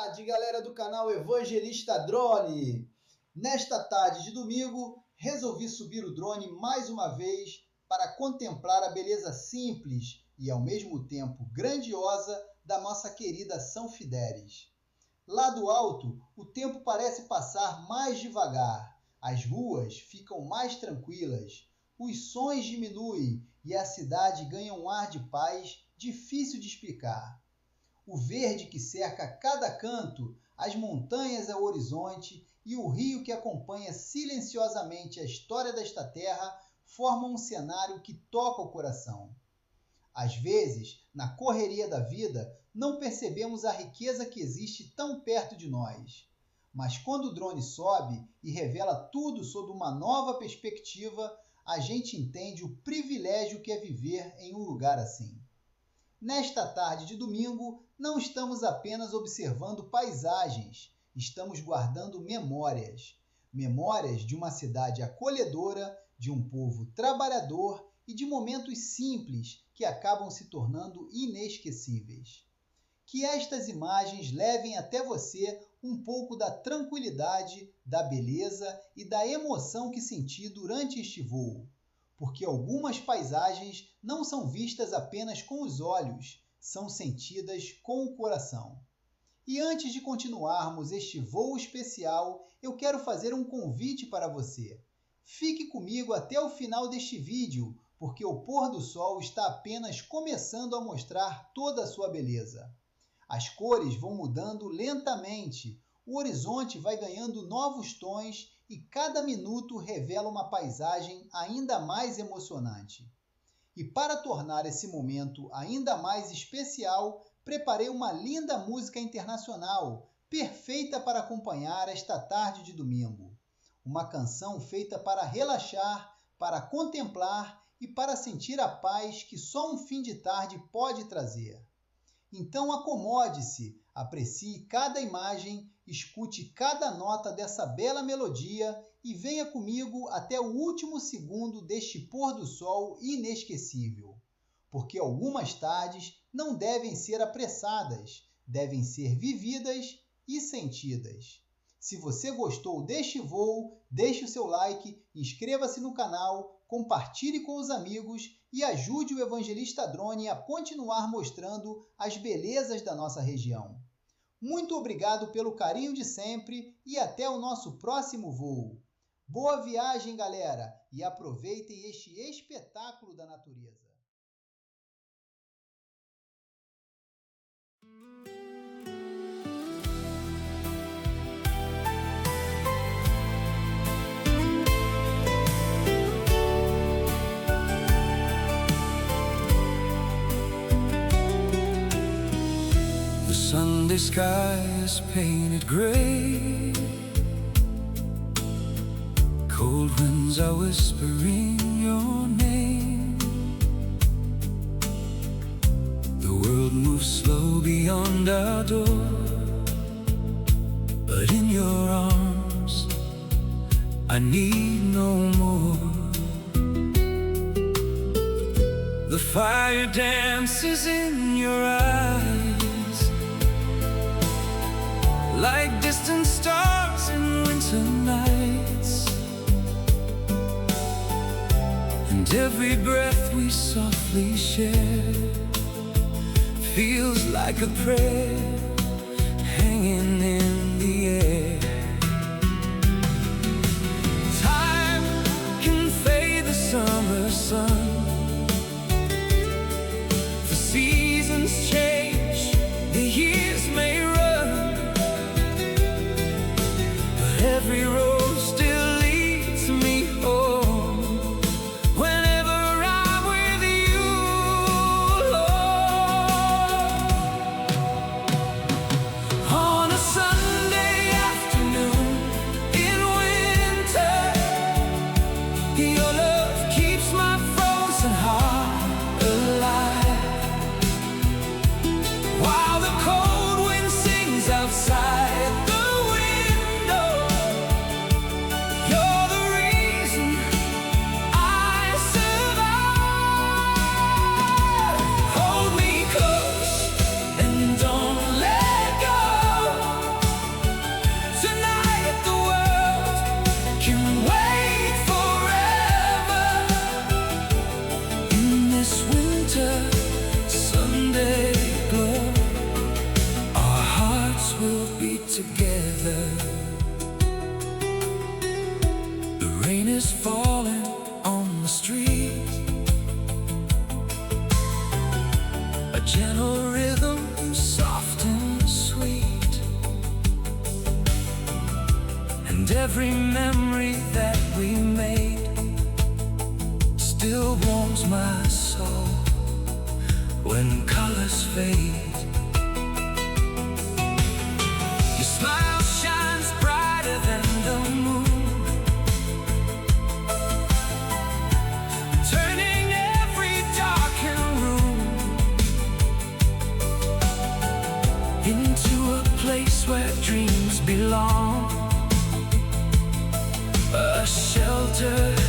tarde, galera do canal Evangelista Drone! Nesta tarde de domingo, resolvi subir o drone mais uma vez para contemplar a beleza simples e, ao mesmo tempo, grandiosa da nossa querida São Fidélis. Lá do alto, o tempo parece passar mais devagar, as ruas ficam mais tranquilas, os sons diminuem e a cidade ganha um ar de paz difícil de explicar. O verde que cerca cada canto, as montanhas ao horizonte e o rio que acompanha silenciosamente a história desta terra formam um cenário que toca o coração. Às vezes, na correria da vida, não percebemos a riqueza que existe tão perto de nós. Mas quando o drone sobe e revela tudo sob uma nova perspectiva, a gente entende o privilégio que é viver em um lugar assim. Nesta tarde de domingo, não estamos apenas observando paisagens, estamos guardando memórias. Memórias de uma cidade acolhedora, de um povo trabalhador e de momentos simples que acabam se tornando inesquecíveis. Que estas imagens levem até você um pouco da tranquilidade, da beleza e da emoção que senti durante este voo. Porque algumas paisagens não são vistas apenas com os olhos, são sentidas com o coração. E antes de continuarmos este voo especial, eu quero fazer um convite para você. Fique comigo até o final deste vídeo, porque o pôr do sol está apenas começando a mostrar toda a sua beleza. As cores vão mudando lentamente, o horizonte vai ganhando novos tons e cada minuto revela uma paisagem ainda mais emocionante. E para tornar esse momento ainda mais especial, preparei uma linda música internacional, perfeita para acompanhar esta tarde de domingo. Uma canção feita para relaxar, para contemplar e para sentir a paz que só um fim de tarde pode trazer. Então acomode-se, aprecie cada imagem, escute cada nota dessa bela melodia e venha comigo até o último segundo deste pôr do sol inesquecível. Porque algumas tardes não devem ser apressadas, devem ser vividas e sentidas. Se você gostou deste voo, deixe o seu like, inscreva-se no canal, compartilhe com os amigos e ajude o Evangelista Drone a continuar mostrando as belezas da nossa região. Muito obrigado pelo carinho de sempre e até o nosso próximo voo. Boa viagem, galera, e aproveitem este espetáculo da natureza. Sunday sky is painted gray. Cold winds are whispering your name. The world moves slow beyond our door, but in your arms I need no more. The fire dances in your eyes like distant stars in winter nights, and every breath we softly share feels like a prayer hanging in the air. Time can fade the summer sun, the seasons change, the years may run, every road still leads me home. Whenever I'm with you, Lord, is falling on the street. A gentle rhythm, soft and sweet, and every memory that we made still warms my soul when colors fade. Your smile shines brighter than the moon, turning every darkened room into a place where dreams belong, a shelter